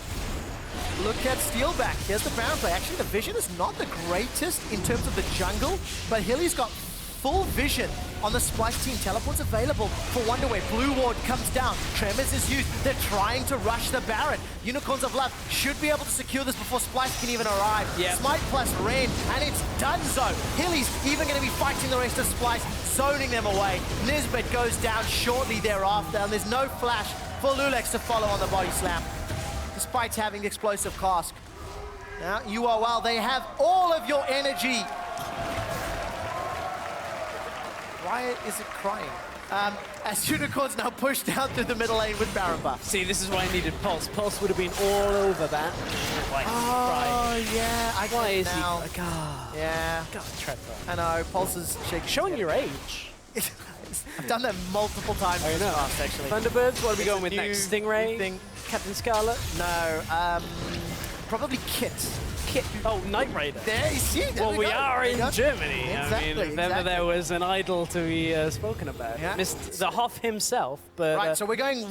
look at Steelback. Here's the Baron play. Actually, the vision is not the greatest in terms of the jungle, but Hilly's got full vision on the Splyce team. Teleport's available for Wonderway. Blue Ward comes down. Tremors is used. They're trying to rush the Baron. Unicorns of Love should be able to secure this before Splyce can even arrive. Yep. Smite plus Rain, and it's done so. Hilly's even going to be fighting the rest of Splyce, zoning them away. Nisbet goes down shortly thereafter, and there's no flash for Lulex to follow on the body slam, despite having explosive cask. Now, UOL, they have all of your energy. Why is it crying? As Unicorns now push down through the middle lane with Baron buff. See, this is why I needed Pulse. Pulse would have been all over that. Why yeah, I Why is now. he? God. Yeah. God, Trevor. I know, Pulse is shaking. Showing your age. I've done that multiple times in this past, actually. Thunderbirds, what are we going with new next? Stingray? Captain Scarlet? No, probably Kit. Oh, Knight Rider. There you see. There Well, we are in Germany. Exactly, I mean, if ever there was an idol to be spoken about. Yeah. Missed the Hoff himself, but... Right, so we're going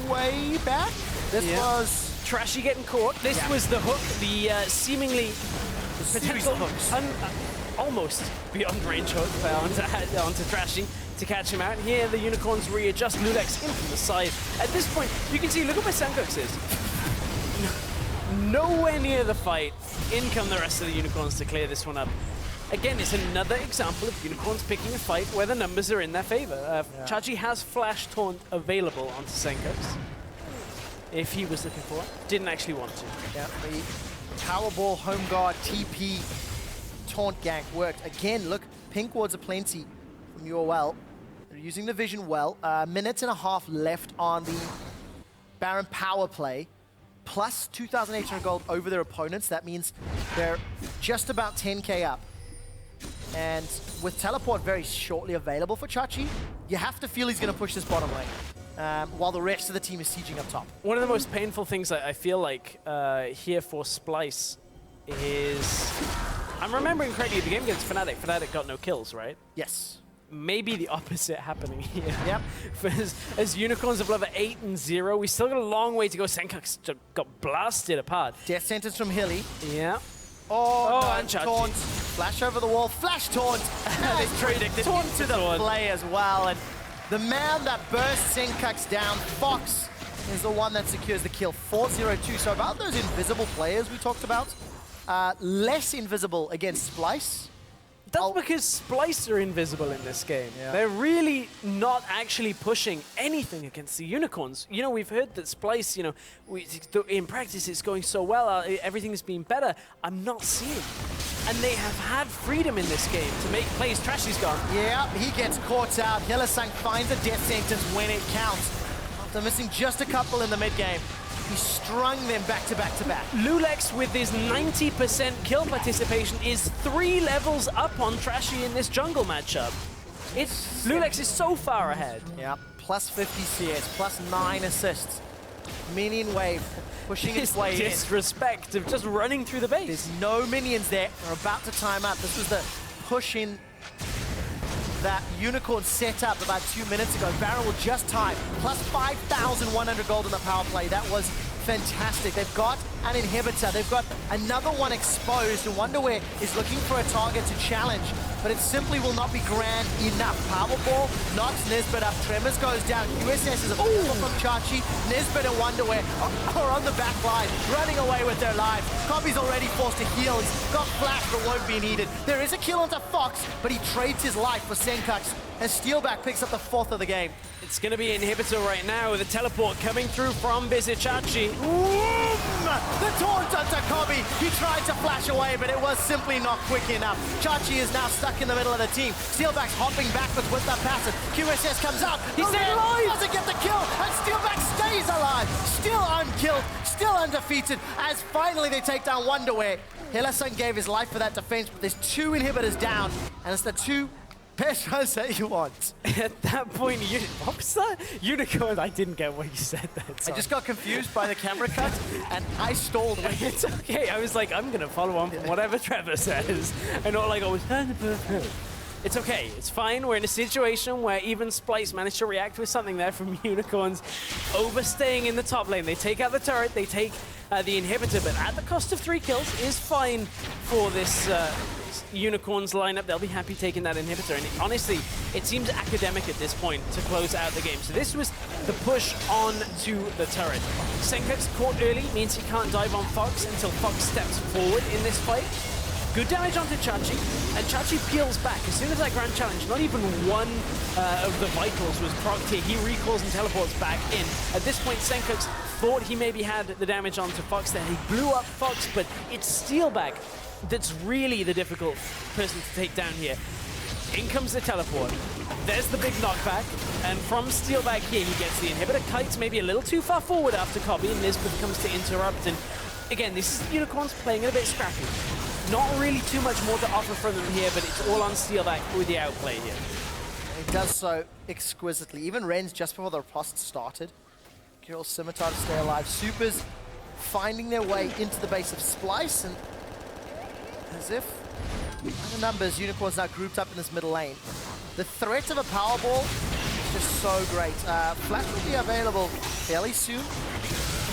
way back. This was... Trashy getting caught. This was the hook, the seemingly potential hooks. Almost beyond range hook onto Trashy to catch him out. Here, the Unicorns readjust Lulex in from the side. At this point, you can see, look at where Senkux is. Nowhere near the fight. In come the rest of the Unicorns to clear this one up. Again, it's another example of Unicorns picking a fight where the numbers are in their favor. Chachi has Flash Taunt available onto Senkux, if he was looking for it. Didn't actually want to. Yeah, the Powerball, Home Guard, TP, Taunt gank worked. Again, look, pink wards are plenty from UOL. They're using the vision well. Minute and a half left on the Baron power play. Plus 2,800 gold over their opponents. That means they're just about 10k up. And with Teleport very shortly available for Chachi, you have to feel he's going to push this bottom lane, while the rest of the team is sieging up top. One of the most painful things I feel like here for Splyce is... I'm remembering correctly, the game against Fnatic. Fnatic got no kills, right? Yes. Maybe the opposite happening here. Yep. as Unicorns have level 8 and 0, we still got a long way to go. Senkux got blasted apart. Death sentence from Hilly. Yeah. Oh, no, and taunt. Flash over the wall. Flash taunt. Nice predicted Taunt into the play as well. And the man that bursts Senkux down, Fox, is the one that secures the kill. 4-0-2. So about those invisible players we talked about, less invisible against Splyce. That's because Splyce are invisible in this game. Yeah. They're really not actually pushing anything against the Unicorns. You know, we've heard that Splyce, you know, in practice it's going so well, everything's been better. I'm not seeing. And they have had freedom in this game to make plays. Trashy's gone. Yeah, he gets caught out. Hylissang finds a death sentence when it counts. After missing just a couple in the mid game, he strung them back to back to back. Lulex, with his 90% kill participation, is 3 levels up on Trashy in this jungle matchup. Lulex is so far ahead. Yeah, plus 50 CS, plus 9 assists. Minion wave, pushing its way in. Disrespect of just running through the base. There's no minions there. They're about to time out. This was the pushing that Unicorn set up about 2 minutes ago. Baron will just time, plus 5,100 gold on the power play. That was fantastic. They've got an inhibitor. They've got another one exposed, and Wonderwear is looking for a target to challenge, but it simply will not be grand enough. Powerball knocks Nisbet up. Tremors goes down. USS is a pull from Chachi. Nisbet and Wonderwear are on the back line, running away with their lives. Cobby's already forced to heal. He's got flash, but won't be needed. There is a kill onto Fox, but he trades his life for Senkux, and Steelback picks up the 4th of the game. It's going to be Inhibitor right now with a teleport coming through from Vizichachi. The taunt onto Cobby. He tried to flash away, but it was simply not quick enough. Chachi is now stuck in the middle of the team. Steelback's hopping backwards with that passive. QSS comes out. He's alive. Doesn't get the kill, and Steelback stays alive. Still unkilled, still undefeated, as finally they take down Wonderwear. Hilasun gave his life for that defense, but there's 2 inhibitors down, and it's the 2 best runs that you want. At that point, what was that? Unicorn, I didn't get what you said there. I just got confused by the camera cut, and I stalled with it. It's okay. I was like, I'm going to follow on from whatever Trevor says. And not like, it's okay. It's fine. We're in a situation where even Splyce managed to react with something there from Unicorns overstaying in the top lane. They take out the turret, they take the inhibitor, but at the cost of 3 kills is fine for this Unicorns lineup. They'll be happy taking that inhibitor, and honestly, it seems academic at this point to close out the game. So this was the push on to the turret. Senkux caught early means he can't dive on Fox until Fox steps forward in this fight. Good damage onto Chachi, and Chachi peels back. As soon as that Grand Challenge, not even one of the vitals was procced here. He recalls and teleports back in. At this point, Senkux thought he maybe had the damage onto Fox there. He blew up Fox, but it's Steelback that's really the difficult person to take down here. In comes the teleport. There's the big knockback, and from Steelback here, he gets the inhibitor. Kites maybe a little too far forward after Cobby, and Nisbet comes to interrupt. And again, this is Unicorns playing it a bit scrappy. Not really too much more to offer from them here, but it's all on Steelback with the outplay here. He does so exquisitely. Even Ren's just before the riposte started. Kirill's Scimitar to stay alive. Supers finding their way into the base of Splyce, and as if the numbers, Unicorns now grouped up in this middle lane. The threat of a Powerball is just so great. Flash will be available fairly soon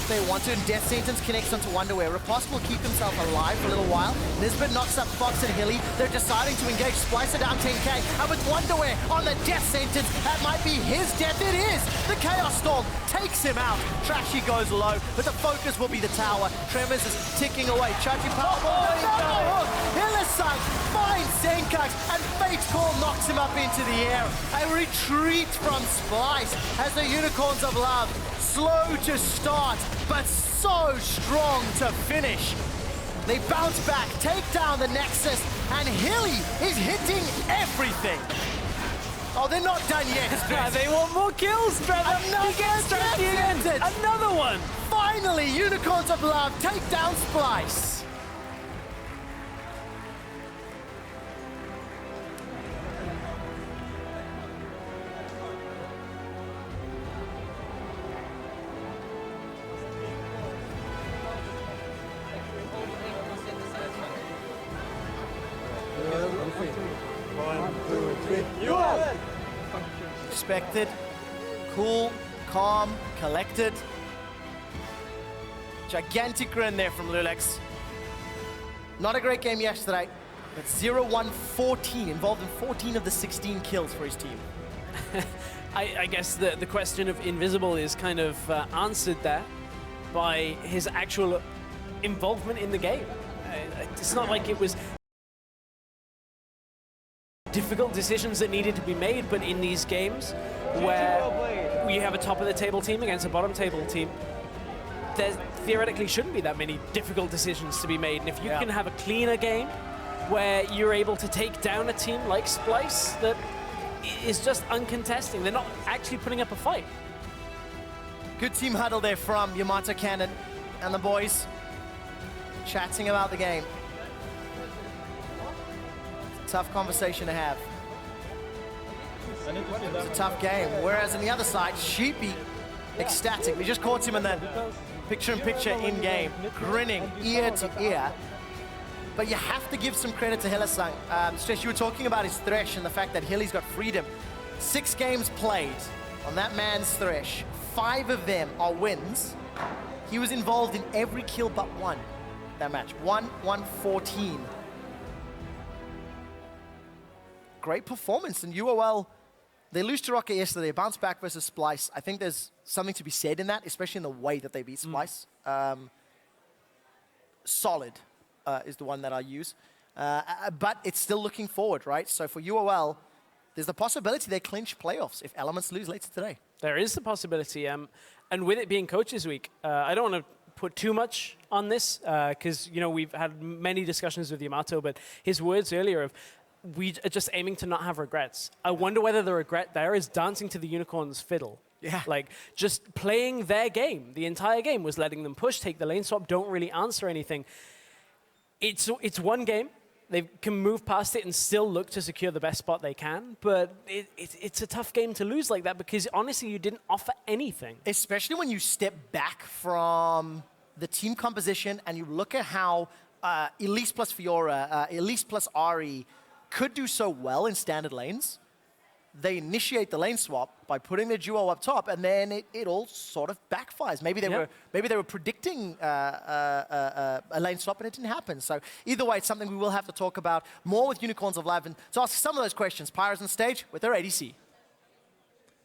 if they want to, and Death Sentence connects onto Wonderwear. Riposte will keep himself alive for a little while. Nisbet knocks up Fox and Hilly. They're deciding to engage. Splicer down 10k, and with Wonderwear on the Death Sentence, that might be his death. It is! The Chaos Storm takes him out. Trashy goes low, but the focus will be the tower. Tremors is ticking away. Chachi Powerball, Hilasun finds Senkux, and Fate's Call knocks him up into the air. A retreat from Splyce as the Unicorns of Love, slow to start, but so strong to finish. They bounce back, take down the Nexus, and Hilly is hitting everything. Oh, they're not done yet. They want more kills, Trevor. Another one. Finally, Unicorns of Love take down Splyce. UOL! Expected, cool, calm, collected. Gigantic grin there from Lulex. Not a great game yesterday, but 0-1-14, involved in 14 of the 16 kills for his team. I guess the question of Invisible is kind of answered there by his actual involvement in the game. It's not like it was difficult decisions that needed to be made, but in these games where you have a top-of-the-table team against a bottom-table team, there theoretically shouldn't be that many difficult decisions to be made. And if you can have a cleaner game where you're able to take down a team like Splyce that is just uncontesting, they're not actually putting up a fight. Good team huddle there from Yamato Cannon and the boys chatting about the game. Tough conversation to have. It's a tough game. Whereas on the other side, Sheepy, ecstatic. We just caught him in that picture-in-picture in-game, grinning ear to ear. But you have to give some credit to Hylissang. Stress, you were talking about his Thresh and the fact that Hilly's got freedom. 6 games played on that man's Thresh. 5 of them are wins. He was involved in every kill but one that match. 1-1-14. Great performance. And UOL, they lose to Rocket yesterday, bounce back versus Splyce. I think there's something to be said in that, especially in the way that they beat Splyce. Solid is the one that I use. But it's still looking forward, right? So for UOL, there's the possibility they clinch playoffs if Elements lose later today. There is the possibility. And with it being Coaches Week, I don't want to put too much on this because, you know, we've had many discussions with Yamato, but his words earlier of, we are just aiming to not have regrets. I wonder whether the regret there is dancing to the Unicorn's fiddle. Yeah. Like, just playing their game. The entire game was letting them push, take the lane swap, don't really answer anything. It's one game. They can move past it and still look to secure the best spot they can, but it's a tough game to lose like that because, honestly, you didn't offer anything. Especially when you step back from the team composition and you look at how Elise plus Fiora, Elise plus Ari could do so well in standard lanes. They initiate the lane swap by putting their duo up top, and then it all sort of backfires. Maybe they were predicting a lane swap, and it didn't happen. So either way, it's something we will have to talk about more with Unicorns of Live. And to ask some of those questions, Pyro's on stage with their ADC.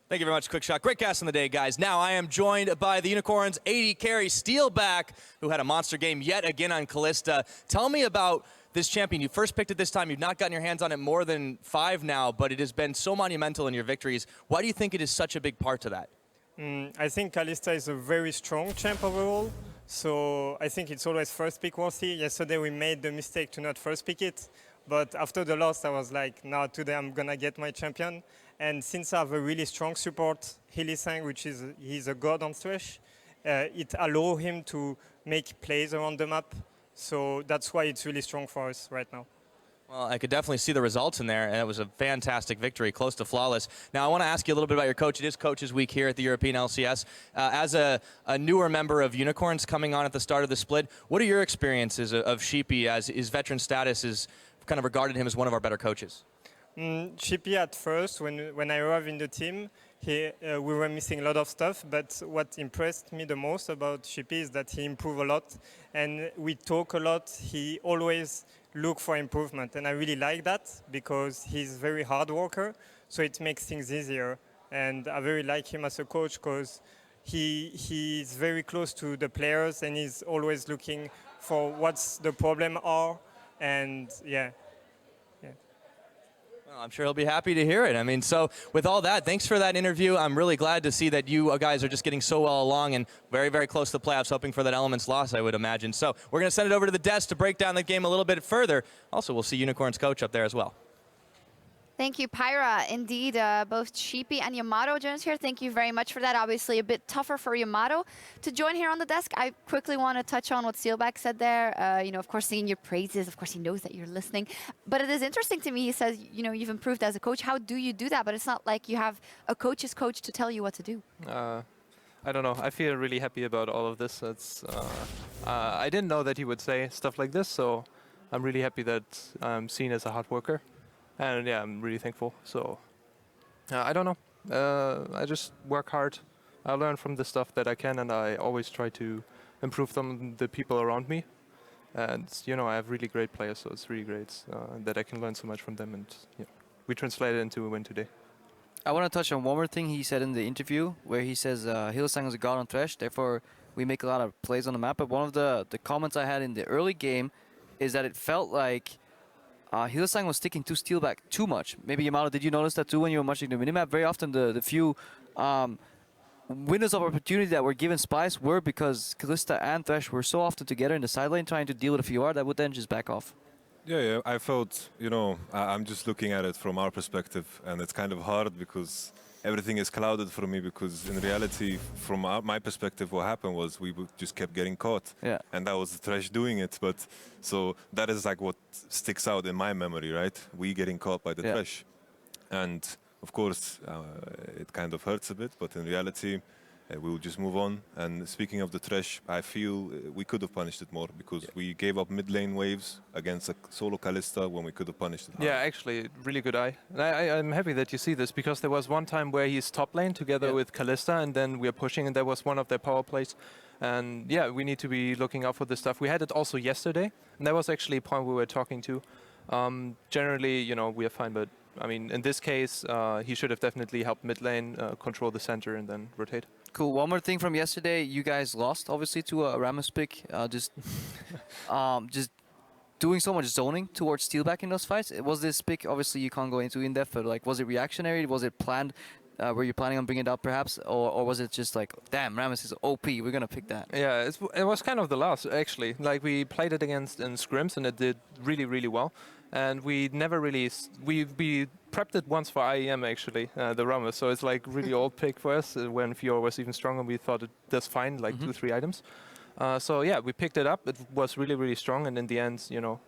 Thank you very much, Quick Shot. Great cast on the day, guys. Now I am joined by the Unicorns' AD carry, Steelback, who had a monster game yet again on Kalista. Tell me about this champion. You first picked it this time. You've not gotten your hands on it more than 5 now, but it has been so monumental in your victories. Why do you think it is such a big part to that? I think Kalista is a very strong champ overall. So I think it's always first pick worthy. Yesterday we made the mistake to not first pick it. But after the loss, I was like, no, today I'm going to get my champion. And since I have a really strong support, Hylissang, which is he's a god on Thresh, it allows him to make plays around the map. So that's why it's really strong for us right now. Well, I could definitely see the results in there, and it was a fantastic victory, close to flawless. Now, I want to ask you a little bit about your coach. It is Coaches Week here at the European LCS. As a newer member of Unicorns coming on at the start of the split, what are your experiences of Sheepy as his veteran status is kind of regarded him as one of our better coaches? Sheepy at first, when I arrived in the team, we were missing a lot of stuff, but what impressed me the most about Sheepy is that he improved a lot, and we talk a lot. He always look for improvement, and I really like that because he's a very hard worker, so it makes things easier. And I very like him as a coach because he's very close to the players, and he's always looking for what's the problem are, and yeah. Well, I'm sure he'll be happy to hear it. I mean, so with all that, thanks for that interview. I'm really glad to see that you guys are just getting so well along and very, very close to the playoffs, hoping for that Elements loss, I would imagine. So we're going to send it over to the desk to break down the game a little bit further. Also, we'll see Unicorns coach up there as well. Thank you, Pyra. Indeed, both Sheepy and Yamato joins here. Thank you very much for that. Obviously, a bit tougher for Yamato to join here on the desk. I quickly want to touch on what Steelback said there. You know, of course, singing your praises. Of course, he knows that you're listening. But it is interesting to me. He says, you know, you've improved as a coach. How do you do that? But it's not like you have a coach's coach to tell you what to do. I don't know. I feel really happy about all of this. It's, I didn't know that he would say stuff like this, so I'm really happy that I'm seen as a hard worker. And yeah, I'm really thankful. So I don't know. I just work hard. I learn from the stuff that I can, and I always try to improve the people around me. And you know, I have really great players, so it's really great that I can learn so much from them. And yeah, we translate it into a win today. I want to touch on one more thing he said in the interview, where he says Hylissang is a god on Thresh, therefore we make a lot of plays on the map. But one of the comments I had in the early game is that it felt like Hylissang was sticking to Steelback too much. Maybe Yamato, did you notice that too when you were watching the minimap? Very often the few windows of opportunity that were given Splyce were because Kalista and Thresh were so often together in the side lane trying to deal with a few that would then just back off. Yeah, I felt, you know, I'm just looking at it from our perspective, and it's kind of hard because everything is clouded for me, because in reality, from my perspective, what happened was we just kept getting caught. Yeah. And that was the Thresh doing it. But so that is like what sticks out in my memory, right? We getting caught by the Thresh. And of course, it kind of hurts a bit, but in reality, we will just move on. And speaking of the trash, I feel we could have punished it more because we gave up mid lane waves against a solo Kalista when we could have punished it harder. Yeah, actually, really good eye. And I'm happy that you see this because there was one time where he's top lane together with Kalista, and then we are pushing, and that was one of their power plays. And yeah, we need to be looking out for this stuff. We had it also yesterday, and that was actually a point we were talking to. Generally, you know, we are fine, but I mean, in this case, he should have definitely helped mid lane, control the center, and then rotate. Cool. One more thing from yesterday. You guys lost, obviously, to a Rammus pick. Just doing so much zoning towards Steelback in those fights. Was this pick, obviously, you can't go into in depth, but like, was it reactionary? Was it planned? Were you planning on bringing it up, perhaps? Or was it just like, damn, Rammus is OP, we're going to pick that? Yeah, it was kind of the last, actually. Like, we played it against in scrims, and it did really, really well. And we never really... We prepped it once for IEM, actually, the Rammus. So it's like really old pick for us. When Fiora was even stronger, we thought it does fine, like 2-3 items. So yeah, we picked it up. It was really, really strong. And in the end, you know,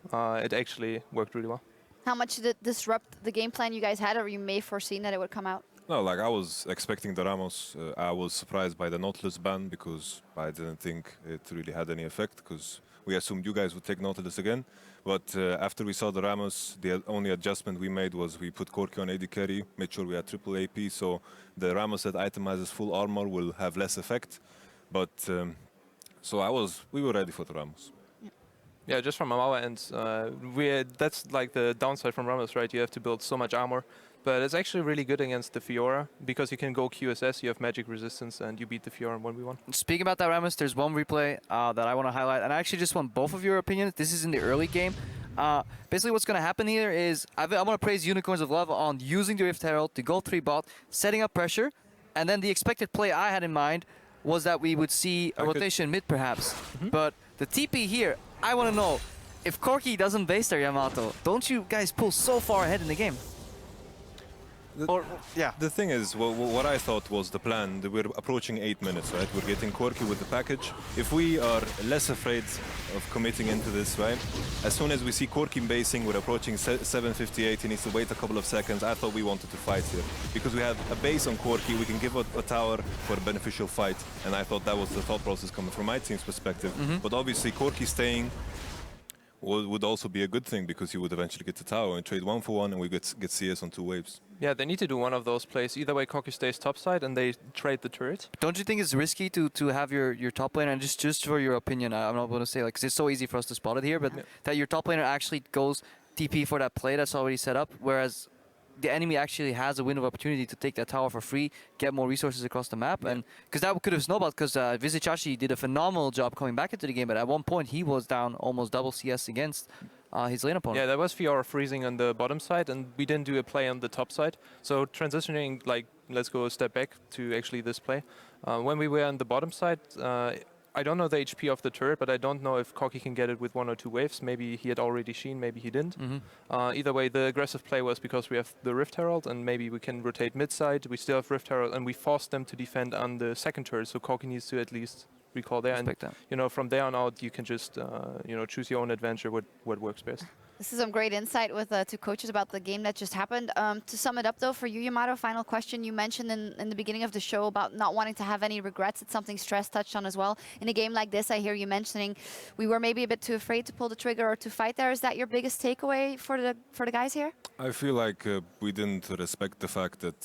it actually worked really well. How much did it disrupt the game plan you guys had, or you may have foreseen that it would come out? No, like I was expecting the Ramos. I was surprised by the Nautilus ban because I didn't think it really had any effect because we assumed you guys would take Nautilus again. But after we saw the Ramos, the only adjustment we made was we put Corki on AD carry, made sure we had triple AP, so the Ramos that itemizes full armor will have less effect. But so we were ready for the Ramos. Yeah, just from our end, that's like the downside from Ramos, right? You have to build so much armor. But it's actually really good against the Fiora because you can go QSS, you have magic resistance, and you beat the Fiora in 1v1. Speaking about that, Rammus, there's one replay that I want to highlight, and I actually just want both of your opinions. This is in the early game. Basically, what's going to happen here is I want to praise Unicorns of Love on using the Rift Herald to go 3 bot, setting up pressure, and then the expected play I had in mind was that we would see a rotation mid, perhaps. But the TP here, I want to know, if Corki doesn't base their Yamato, don't you guys pull so far ahead in the game? The thing is, what I thought was the plan, that we're approaching 8 minutes, right? We're getting Corki with the package. If we are less afraid of committing into this, right? As soon as we see Corki basing, we're approaching 7:58, he needs to wait a couple of seconds. I thought we wanted to fight here. Because we have a base on Corki, we can give a tower for a beneficial fight. And I thought that was the thought process coming from my team's perspective. But obviously, Corki staying would also be a good thing because you would eventually get the tower and trade 1-for-1 and we get CS on 2 waves. Yeah, they need to do one of those plays. Either way, Corki stays topside and they trade the turret. Don't you think it's risky to have your top laner, and just for your opinion, I'm not going to say, like, 'cause it's so easy for us to spot it here, but that your top laner actually goes TP for that play that's already set up, whereas the enemy actually has a window of opportunity to take that tower for free, get more resources across the map, and because that could have snowballed. Because Vizichachi did a phenomenal job coming back into the game, but at one point he was down almost double CS against his lane opponent. Yeah, that was Fiora freezing on the bottom side, and we didn't do a play on the top side. So transitioning, like, let's go a step back to actually this play. When we were on the bottom side, I don't know the HP of the turret, but I don't know if Corki can get it with 1 or 2 waves. Maybe he had already Sheen, maybe he didn't. Either way, the aggressive play was because we have the Rift Herald, and maybe we can rotate mid-side. We still have Rift Herald, and we forced them to defend on the second turret, so Corki needs to at least recall there. And, you know, from there on out, you can just, you know, choose your own adventure, what works best. This is some great insight with 2 coaches about the game that just happened. To sum it up, though, for you, Yamato, final question. You mentioned in the beginning of the show about not wanting to have any regrets. It's something Stress touched on as well. In a game like this, I hear you mentioning we were maybe a bit too afraid to pull the trigger or to fight there. Is that your biggest takeaway for the guys here? I feel like we didn't respect the fact that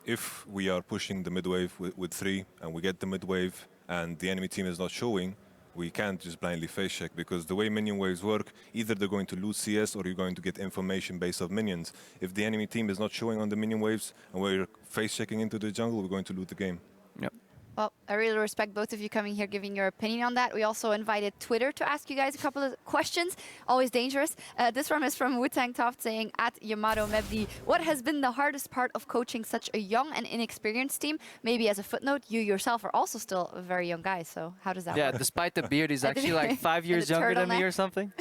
if we are pushing the mid wave with 3 and we get the mid wave and the enemy team is not showing, we can't just blindly face check, because the way minion waves work, either they're going to lose CS or you're going to get information based off minions. If the enemy team is not showing on the minion waves and we're face checking into the jungle, we're going to lose the game. Yep. Well, I really respect both of you coming here, giving your opinion on that. We also invited Twitter to ask you guys a couple of questions. Always dangerous. This one is from Wu-Tang Toft saying, @YamatoMebdi, what has been the hardest part of coaching such a young and inexperienced team? Maybe as a footnote, you yourself are also still a very young guy, so how does that work? Yeah, despite the beard, he's actually like 5 years younger than me or something.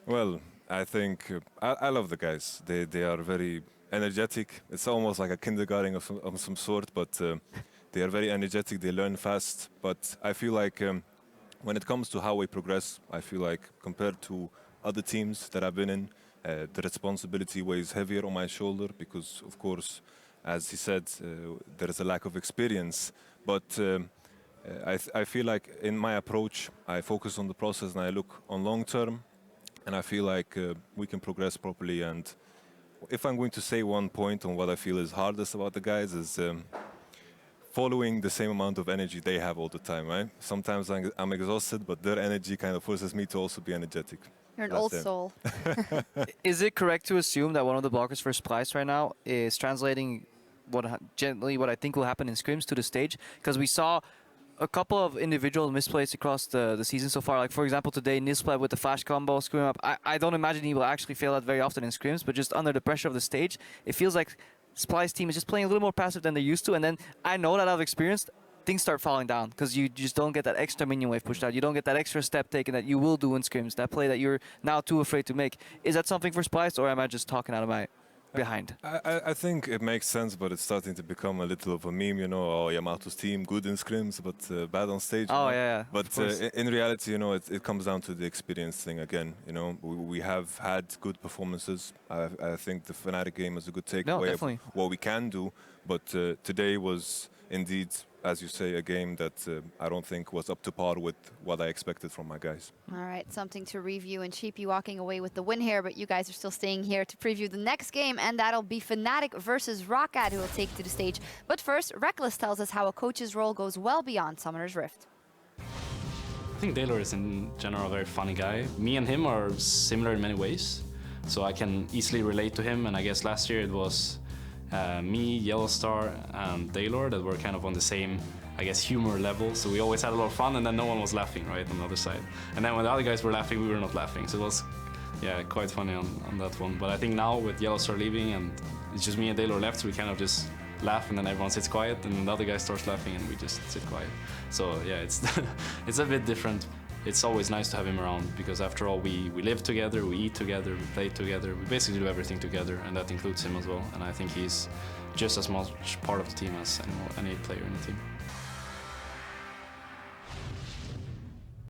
Well, I think I love the guys. They are very energetic. It's almost like a kindergarten of some sort, but they are very energetic, they learn fast, but I feel like when it comes to how we progress, I feel like compared to other teams that I've been in, the responsibility weighs heavier on my shoulder because, of course, as he said, there is a lack of experience. But I feel like in my approach, I focus on the process and I look on long term, and I feel like we can progress properly. And if I'm going to say one point on what I feel is hardest about the guys is following the same amount of energy they have all the time, right? Sometimes I'm exhausted, but their energy kind of forces me to also be energetic. You're an old soul. Is it correct to assume that one of the blockers for Splyce right now is translating what I think will happen in scrims to the stage? Because we saw a couple of individual misplays across the season so far. Like, for example, today, Nisplat with the flash combo, screwing up. I don't imagine he will actually fail that very often in scrims, but just under the pressure of the stage, it feels like Splyce team is just playing a little more passive than they used to. And then I know that out of experience, things start falling down because you just don't get that extra minion wave pushed out. You don't get that extra step taken that you will do in scrims, that play that you're now too afraid to make. Is that something for Splyce, or am I just talking out of my behind? I think it makes sense, but it's starting to become a little of a meme, you know. Oh, Yamato's team, good in scrims, but bad on stage. Oh, you know? yeah. But in reality, you know, it comes down to the experience thing again. You know, we have had good performances. I think the Fnatic game is a good takeaway of what we can do. But today was indeed, as you say, a game that I don't think was up to par with what I expected from my guys. All right, something to review, and Sheepy walking away with the win here, but you guys are still staying here to preview the next game, and that'll be Fnatic versus Roccat, who will take to the stage. But first, Reckless tells us how a coach's role goes well beyond Summoner's Rift. I think Daylor is in general a very funny guy. Me and him are similar in many ways, so I can easily relate to him, and I guess last year it was me, Yellowstar, and Daylor that were kind of on the same, I guess, humor level. So we always had a lot of fun, and then no one was laughing, right, on the other side. And then when the other guys were laughing, we were not laughing. So it was, yeah, quite funny on that one. But I think now with Yellowstar leaving and it's just me and Daylor left, so we kind of just laugh, and then everyone sits quiet, and the other guy starts laughing, and we just sit quiet. So yeah, it's it's a bit different. It's always nice to have him around because after all, we live together, we eat together, we play together, we basically do everything together, and that includes him as well. And I think he's just as much part of the team as any player in the team.